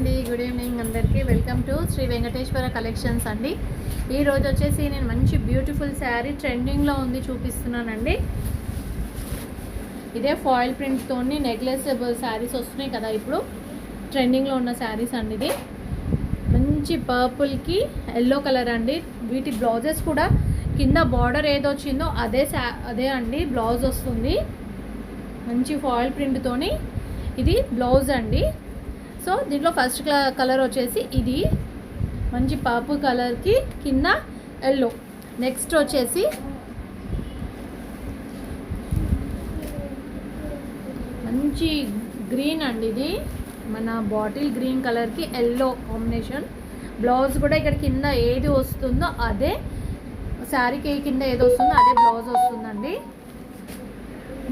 అండి, good evening అందరికీ. Welcome to Sri Venkateswara collections అండి. ఈరోజు వచ్చేసి నేను మంచి బ్యూటిఫుల్ శారీ ట్రెండింగ్లో ఉంది చూపిస్తున్నానండి. ఇదే ఫాయిల్ ప్రింట్తోని నెక్లెస్ శారీస్ వస్తున్నాయి కదా, ఇప్పుడు ట్రెండింగ్లో ఉన్న శారీస్ అండి. ఇది మంచి పర్పుల్కి ఎల్లో కలర్ అండి. వీటి బ్లౌజెస్ కూడా కింద బార్డర్ ఏదో వచ్చిందో అదే అండి బ్లౌజ్ వస్తుంది. మంచి ఫాయిల్ ప్రింట్తోని ఇది బ్లౌజ్ అండి. సో దీంట్లో ఫస్ట్ కలర్ వచ్చేసి ఇది మంచి పర్పుల్ కలర్కి కింద ఎల్లో. నెక్స్ట్ వచ్చేసి మంచి గ్రీన్ అండి. ఇది మన బాటిల్ గ్రీన్ కలర్కి ఎల్లో కాంబినేషన్. బ్లౌజ్ కూడా ఇక్కడ కింద ఏది వస్తుందో అదే శారీకి కింద ఏది వస్తుందో అదే బ్లౌజ్ వస్తుందండి.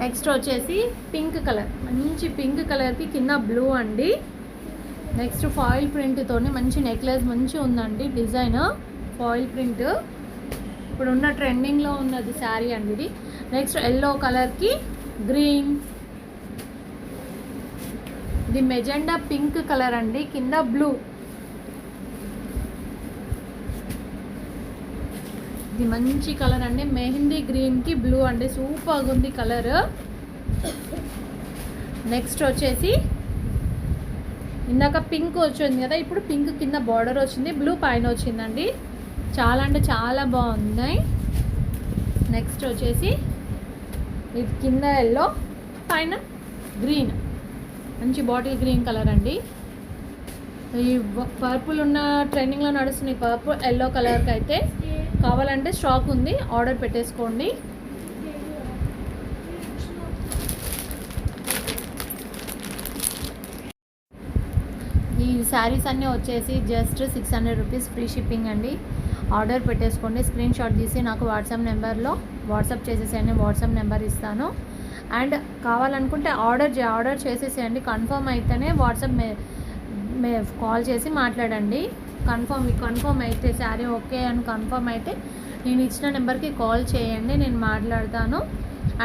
నెక్స్ట్ వచ్చేసి పింక్ కలర్, మంచి పింక్ కలర్కి కింద బ్లూ అండి. నెక్స్ట్ ఫాయిల్ ప్రింట్తోని మంచి నెక్లెస్ మంచి ఉందండి. డిజైన్ ఫాయిల్ ప్రింట్ ఇప్పుడున్న ట్రెండింగ్లో ఉన్నది శారీ అండి ఇది. నెక్స్ట్ ఎల్లో కలర్కి గ్రీన్. ఇది మెజెండా పింక్ కలర్ అండి, కింద బ్లూ. ఇది మంచి కలర్ అండి, మెహందీ గ్రీన్కి బ్లూ అండి, సూపర్గా ఉంది కలర్. నెక్స్ట్ వచ్చేసి ఇందాక పింక్ వచ్చింది కదా, ఇప్పుడు పింక్ కింద బార్డర్ వచ్చింది, బ్లూ పైన వచ్చిందండి. చాలా అంటే చాలా బాగున్నాయి. నెక్స్ట్ వచ్చేసి ఇది కింద ఎల్లో పైన గ్రీన్, మంచి బాటిల్ గ్రీన్ కలర్ అండి. ఈ పర్పుల్ ఉన్న ట్రెండింగ్లో నడుస్తుంది పర్పుల్ ఎల్లో కలర్కి అయితే కావాలంటే స్టాక్ ఉంది, ఆర్డర్ పెట్టేసుకోండి. ఈ శారీస్ అన్నీ వచ్చేసి జస్ట్ 600 రూపీస్ ఫ్రీ షిప్పింగ్ అండి. ఆర్డర్ పెట్టేసుకోండి, స్క్రీన్ షాట్ తీసి నాకు వాట్సాప్ నెంబర్లో వాట్సాప్ చేసేసేయండి, వాట్సాప్ నెంబర్ ఇస్తాను. అండ్ కావాలనుకుంటే ఆర్డర్ చేసేసేయండి. కన్ఫర్మ్ అయితేనే వాట్సాప్ కాల్ చేసి మాట్లాడండి. కన్ఫర్మ్ అయితే శారీ ఓకే అని కన్ఫర్మ్ అయితే నేను ఇచ్చిన నెంబర్కి కాల్ చేయండి, నేను మాట్లాడతాను.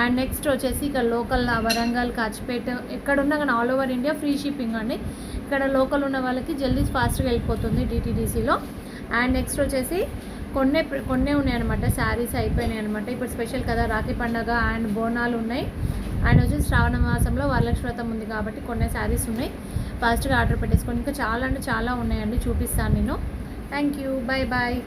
అండ్ నెక్స్ట్ వచ్చేసి ఇక్కడ లోకల్ వరంగల్, కాచిపేట ఎక్కడున్నా కానీ all over India free shipping అండి. ఇక్కడ లోకల్ ఉన్న వాళ్ళకి జల్దీ ఫాస్ట్గా వెళ్ళిపోతుంది DTDCలో. అండ్ నెక్స్ట్ వచ్చేసి కొన్నే ఉన్నాయన్నమాట, శారీస్ అయిపోయినాయి అనమాట. ఇప్పుడు స్పెషల్ కదా రాఖీ పండగ అండ్ బోనాలు ఉన్నాయి. అండ్ వచ్చేసి శ్రావణ మాసంలో వరలక్ష్మి వ్రతం ఉంది కాబట్టి కొన్ని శారీస్ ఉన్నాయి. ఫాస్ట్గా ఆర్డర్ పెట్టేసుకోండి. ఇంకా చాలా అంటే చాలా ఉన్నాయండి, చూపిస్తాను నేను. Thank you, bye bye.